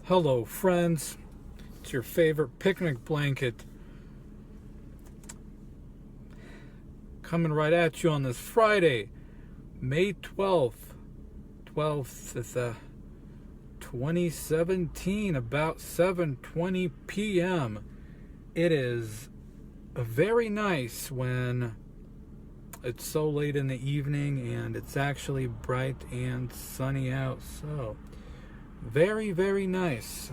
Hello, friends. It's your favorite picnic blanket coming right at you on this Friday, May 12th. 12th is 2017, about 7:20 p.m. It is very nice when it's so late in the evening and it's actually bright and sunny out. So very, very nice.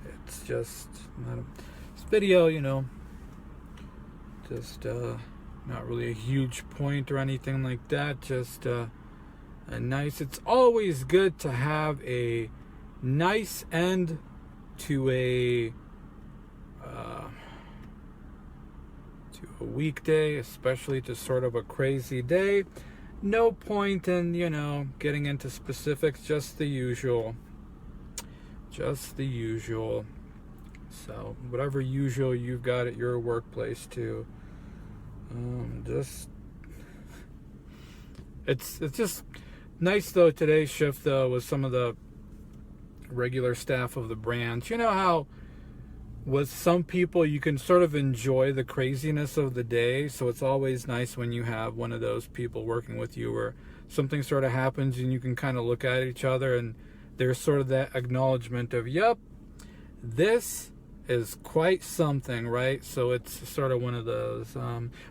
It's just this video, just not really a huge point or anything like that. Just a nice. It's always good to have a nice end to a weekday, especially to sort of a crazy day. No point in, getting into specifics, just the usual. So, whatever usual you've got at your workplace too. It's just nice though. Today's shift though was some of the regular staff of the branch. You know how with some people you can sort of enjoy the craziness of the day, so it's always nice when you have one of those people working with you where something sort of happens and you can kind of look at each other and there's sort of that acknowledgement of, yep, this is quite something, right? So it's sort of one of those.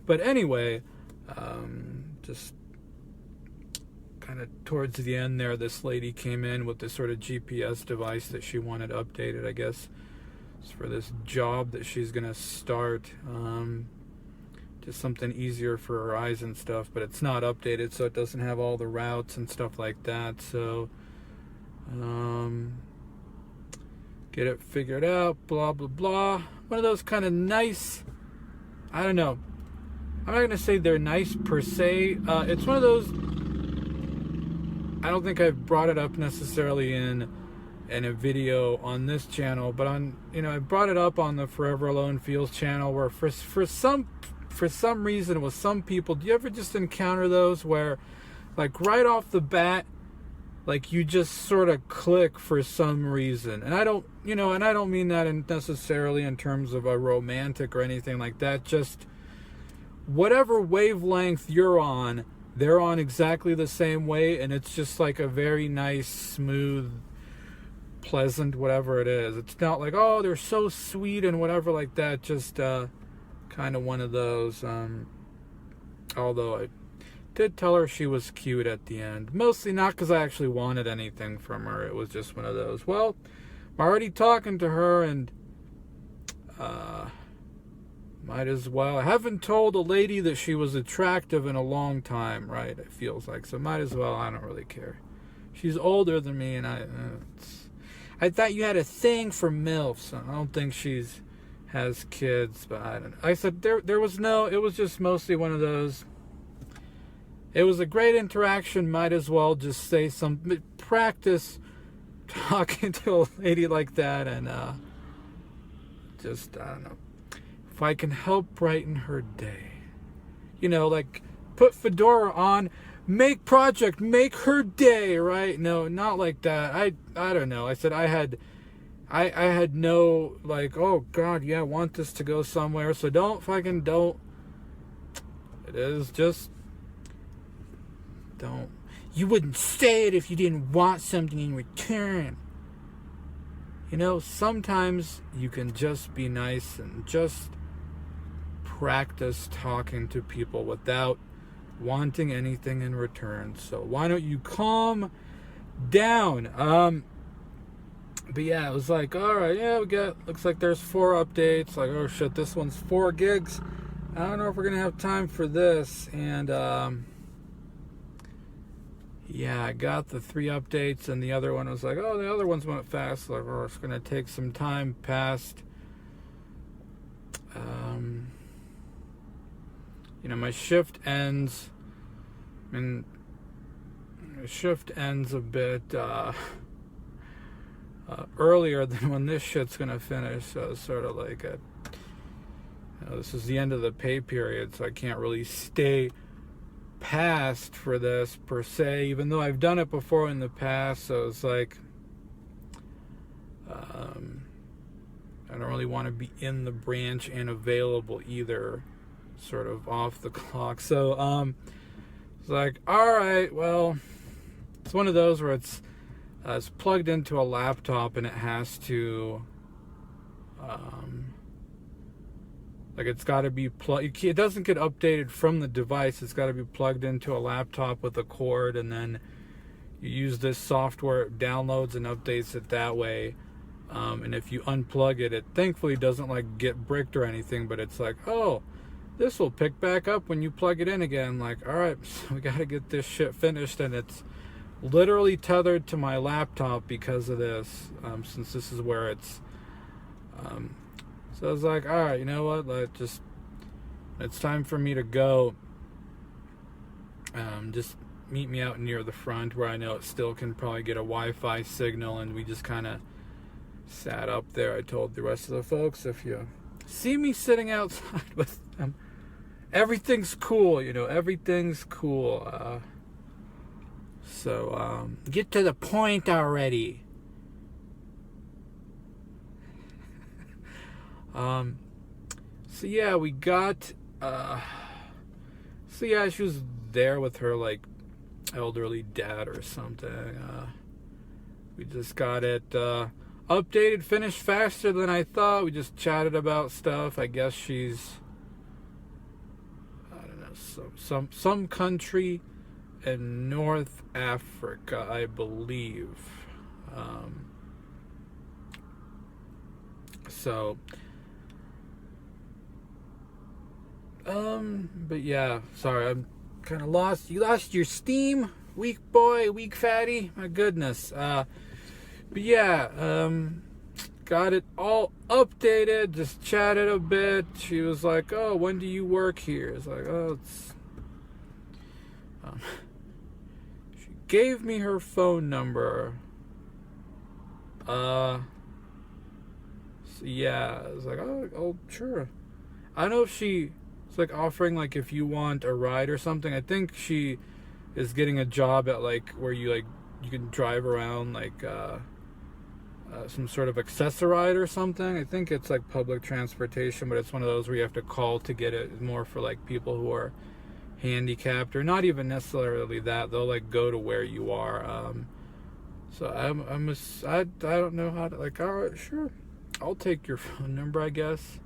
But anyway, just kind of towards the end there, this lady came in with this sort of GPS device that she wanted updated, I guess. For this job that she's gonna start, just something easier for her eyes and stuff, but it's not updated, so it doesn't have all the routes and stuff like that. So get it figured out, blah blah blah. One of those kind of nice, I don't know, I'm not gonna say they're nice per se. It's one of those, I don't think I've brought it up necessarily in a video on this channel, but I brought it up on the Forever Alone Feels channel, where for some reason with some people, do you ever just encounter those where like right off the bat, like you just sort of click for some reason? And I don't mean that necessarily in terms of a romantic or anything like that, just whatever wavelength you're on, they're on exactly the same way, and it's just like a very nice, smooth, pleasant, whatever it is. It's not like, oh, they're so sweet and whatever like that. Just kind of one of those. Although I did tell her she was cute at the end, mostly not because I actually wanted anything from her. It was just one of those, well, I'm already talking to her and might as well. I haven't told a lady that she was attractive in a long time, right? It feels like, so might as well. I don't really care. She's older than me, and I thought you had a thing for MILFs. I don't think she's has kids, but I don't know. I said there was no, it was just mostly one of those. It was a great interaction, might as well just say some, practice talking to a lady like that, and just, I don't know, if I can help brighten her day. Like put fedora on, make her day, right? No, not like that. I don't know. I said I had no, like, oh God, yeah, I want this to go somewhere, so don't. It is just, don't. You wouldn't say it if you didn't want something in return. Sometimes you can just be nice and just practice talking to people without wanting anything in return. So why don't you calm down? But yeah, it was like, all right, yeah, looks like there's 4 updates. Like, oh shit, this one's 4 gigs. I don't know if we're gonna have time for this. And yeah, I got the 3 updates, and the other one was like, oh, the other ones went fast. Like, oh, it's gonna take some time past. My shift ends. Shift ends a bit earlier than when this shit's gonna finish. So it's sort of like this is the end of the pay period, so I can't really stay past for this per se, even though I've done it before in the past. So it's like, I don't really want to be in the branch and available either, sort of off the clock. So it's like, all right, well, it's one of those where it's plugged into a laptop and it has to like it's got to be plugged. It doesn't get updated from the device. It's got to be plugged into a laptop with a cord, and then you use this software, it downloads and updates it that way. And if you unplug it, it thankfully doesn't like get bricked or anything, but it's like, oh, this will pick back up when you plug it in again. Like, all right, so we got to get this shit finished, and it's literally tethered to my laptop because of this, since this is where it's so I was like, all right, you know what, it's time for me to go. Just meet me out near the front where I know it still can probably get a Wi-Fi signal. And we just kind of sat up there. I told the rest of the folks, if you see me sitting outside with them, everything's cool, everything's cool. So get to the point already. So yeah, we got so yeah, she was there with her like elderly dad or something. We just got it updated, finished faster than I thought. We just chatted about stuff. I guess she's, I don't know, some country in North Africa, I believe. But yeah, sorry, I'm kind of lost. You lost your steam, weak boy, weak fatty. My goodness. But yeah, got it all updated. Just chatted a bit. She was like, "Oh, when do you work here?" It's like, "Oh, it's." She gave me her phone number. So yeah, I was like, "Oh, sure." I don't know if she. Like offering like if you want a ride or something. I think she is getting a job at like where you can drive around like some sort of accessoride or something. I think it's like public transportation, but it's one of those where you have to call to get it. It's more for like people who are handicapped, or not even necessarily that. They'll like go to where you are. So I don't know how to, like, all right, sure, I'll take your phone number, I guess.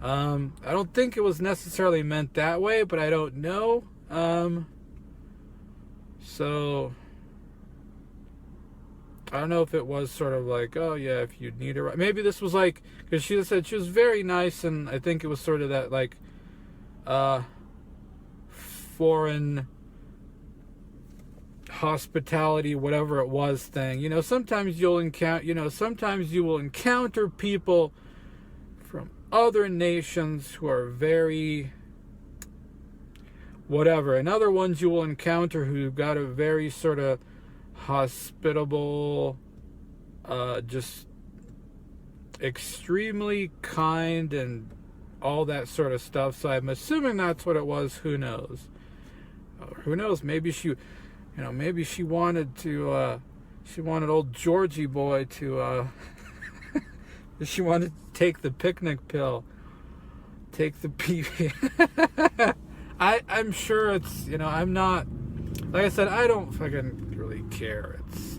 I don't think it was necessarily meant that way, but I don't know. So I don't know if it was sort of like, oh yeah, if you need a ride. Maybe this was like, because she said she was very nice, and I think it was sort of that like foreign hospitality, whatever it was thing. Sometimes you will encounter people from other nations who are very whatever, and other ones you will encounter who've got a very sort of hospitable, just extremely kind and all that sort of stuff. So I'm assuming that's what it was. Who knows? Maybe she wanted to she wanted old Georgie boy to she wanted to take the picnic pill, take the pee. I'm sure it's, I'm not, like I said, I don't fucking really care. It's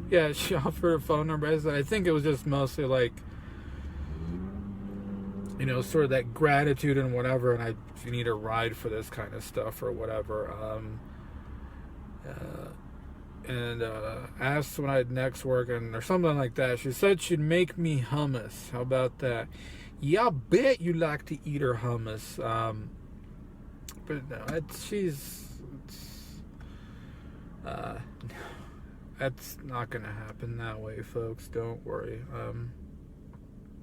yeah, she offered her phone number. I think it was just mostly like, sort of that gratitude and whatever, and if you need a ride for this kind of stuff or whatever. And asked when I'd next work or something like that. She said she'd make me hummus. How about that? Yeah, I bet you like to eat her hummus. But no, that's not gonna happen that way, folks. Don't worry.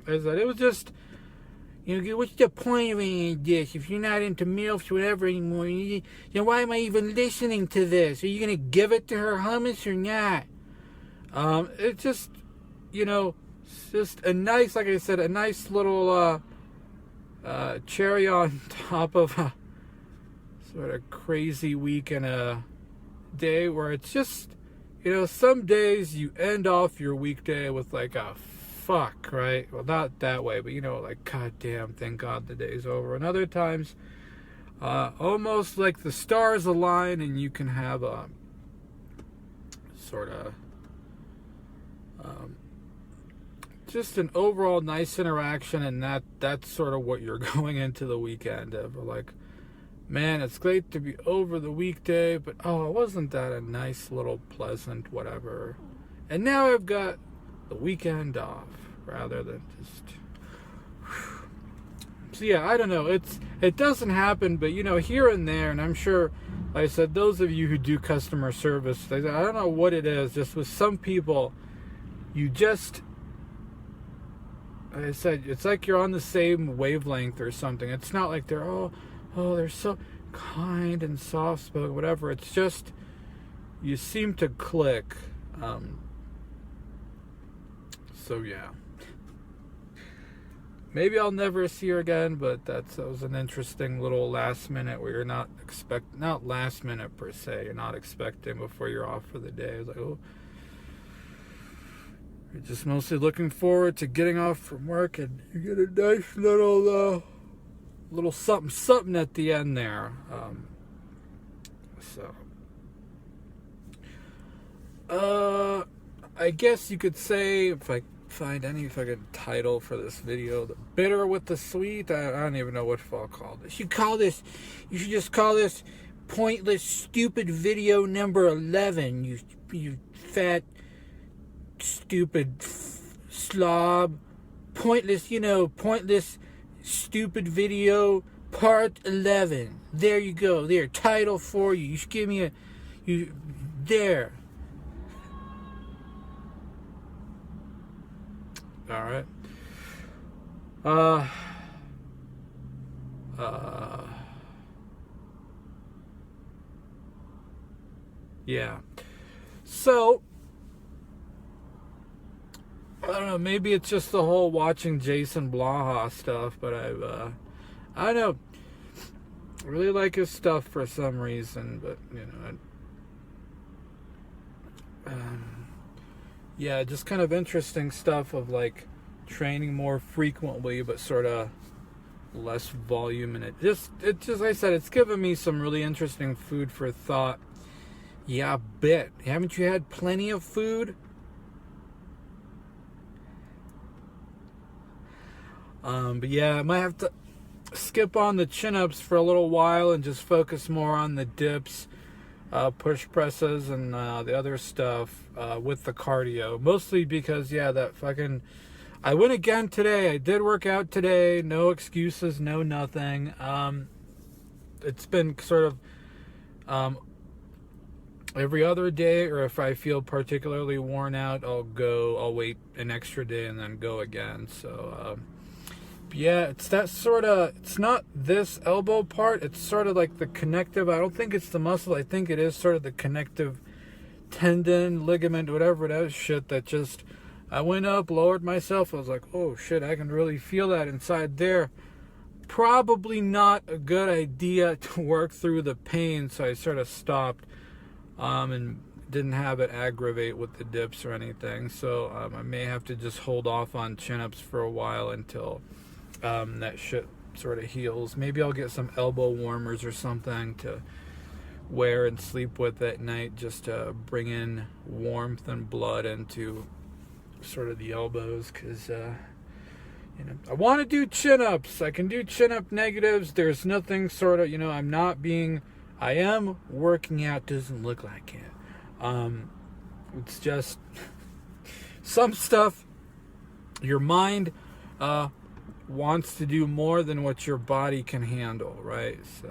As I said, it was just, what's the point of any of this? If you're not into MILFs or whatever anymore, then why am I even listening to this? Are you going to give it to her hummus or not? It's just, it's just a nice, like I said, a nice little cherry on top of a sort of crazy week and a day where it's just, you know, some days you end off your weekday with like a fuck, right? Well, not that way, but you know, like, god damn, thank God the day's over. And other times, almost like the stars align and you can have a sort of just an overall nice interaction, and that's sort of what you're going into the weekend of. Like, man, it's great to be over the weekday, but oh, wasn't that a nice little pleasant whatever? And now I've got the weekend off rather than just. So yeah, I don't know. It doesn't happen, but you know, here and there, and I'm sure, like I said, those of you who do customer service, I don't know what it is. Just with some people, you just. Like I said, it's like you're on the same wavelength or something. It's not like they're they're so kind and soft spoken, whatever. It's just you seem to click. So yeah, maybe I'll never see her again, but that was an interesting little last minute where you're not last minute per se. You're not expecting before you're off for the day. It's like, oh. You're just mostly looking forward to getting off from work, and you get a nice little something at the end there. I guess you could say, if I find any fucking title for this video, the bitter with the sweet. I don't even know what I'll call this. You should just call this pointless, stupid video number 11. You fat, stupid slob. Pointless, stupid video part 11. There you go. There, title for you. You should give me there. All right. Yeah. So I don't know, maybe it's just the whole watching Jason Blaha stuff, but I don't know, I really like his stuff for some reason, but, yeah, just kind of interesting stuff of, like, training more frequently, but sort of less volume, and it just, like I said, it's given me some really interesting food for thought. Yeah, I bet. Haven't you had plenty of food? But yeah, I might have to skip on the chin-ups for a little while and just focus more on the dips, push presses, and the other stuff with the cardio. Mostly because, yeah, I went again today. I did work out today. No excuses, no nothing. It's been sort of every other day, or if I feel particularly worn out, I'll wait an extra day and then go again. So, yeah, it's that sort of, it's not this elbow part, it's sort of like the connective, I don't think it's the muscle, I think it is sort of the connective tendon, ligament, whatever it is, shit that just, I went up, lowered myself, I was like, oh shit, I can really feel that inside there. Probably not a good idea to work through the pain, so I sort of stopped, and didn't have it aggravate with the dips or anything, so I may have to just hold off on chin-ups for a while until that shit sort of heals. Maybe I'll get some elbow warmers or something to wear and sleep with at night, just to bring in warmth and blood into sort of the elbows, because I want to do chin-ups. I can do chin-up negatives. There's nothing sort of, I am working out, doesn't look like it. It's just some stuff your mind wants to do more than what your body can handle, right? So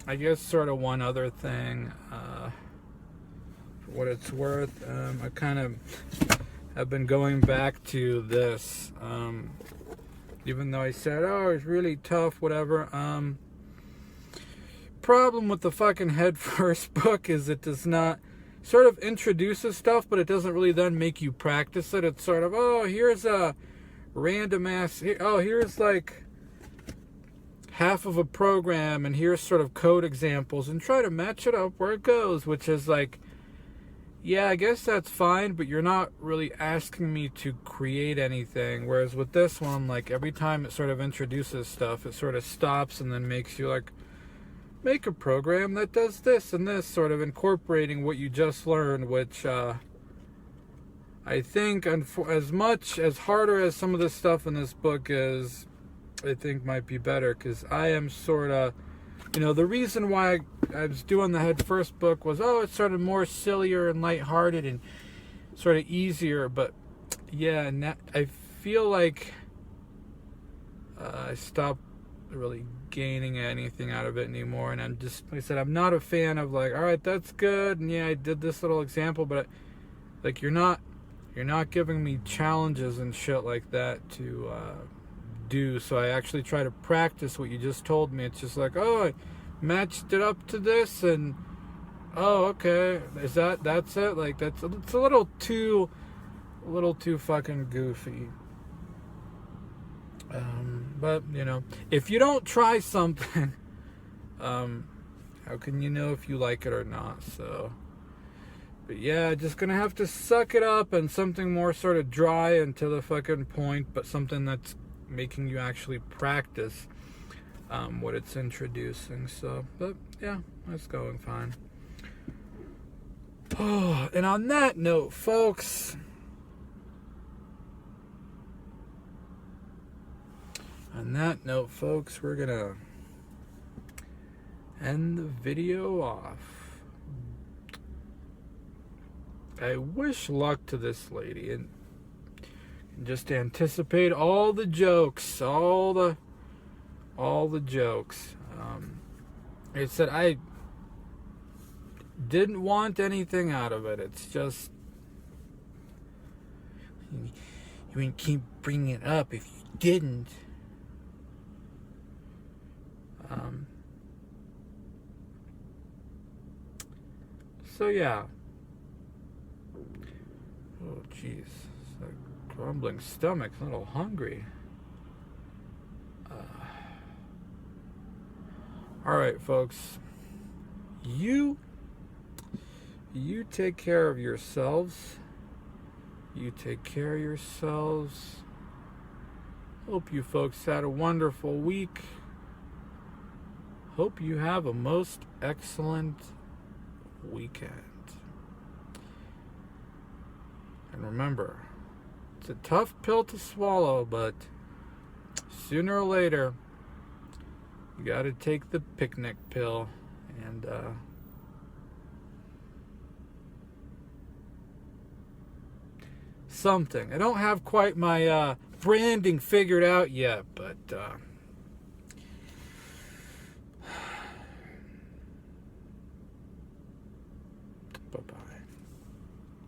I guess sort of one other thing, for what it's worth, I kind of have been going back to this, even though I said, it's really tough, whatever. Problem with the fucking Head First book is it does not sort of introduces stuff, but it doesn't really then make you practice it. It's sort of, here's a random ass, here's like half of a program and here's sort of code examples and try to match it up where it goes, which is like, yeah, I guess that's fine, but you're not really asking me to create anything. Whereas with this one, like every time it sort of introduces stuff, it sort of stops and then makes you like, make a program that does this and this, sort of incorporating what you just learned, which I think as much as harder as some of the stuff in this book is, I think might be better, because I am sort of, the reason why I was doing the Head First book was, it's sort of more sillier and lighthearted and sort of easier, but yeah, I feel like I stopped really gaining anything out of it anymore, and I'm just, like I said, I'm not a fan of like, all right, that's good, and yeah, I did this little example, but like you're not giving me challenges and shit like that to do, so I actually try to practice what you just told me. It's just like, I matched it up to this, and okay, that's it? Like it's a little too fucking goofy. But if you don't try something, how can you know if you like it or not? So, but yeah, just gonna have to suck it up and something more sort of dry and to the fucking point, but something that's making you actually practice what it's introducing. So, but yeah, that's going fine. Oh, and on that note, folks, we're gonna end the video off. I wish luck to this lady, and just anticipate all the jokes, all the jokes. It said I didn't want anything out of it. It's just you wouldn't keep bringing it up if you didn't. So yeah. Oh jeez, it's like grumbling stomach, a little hungry. All right, folks. You take care of yourselves. You take care of yourselves. Hope you folks had a wonderful week. Hope you have a most excellent weekend. And remember, it's a tough pill to swallow, but sooner or later, you gotta take the picnic pill. And something. I don't have quite my branding figured out yet, but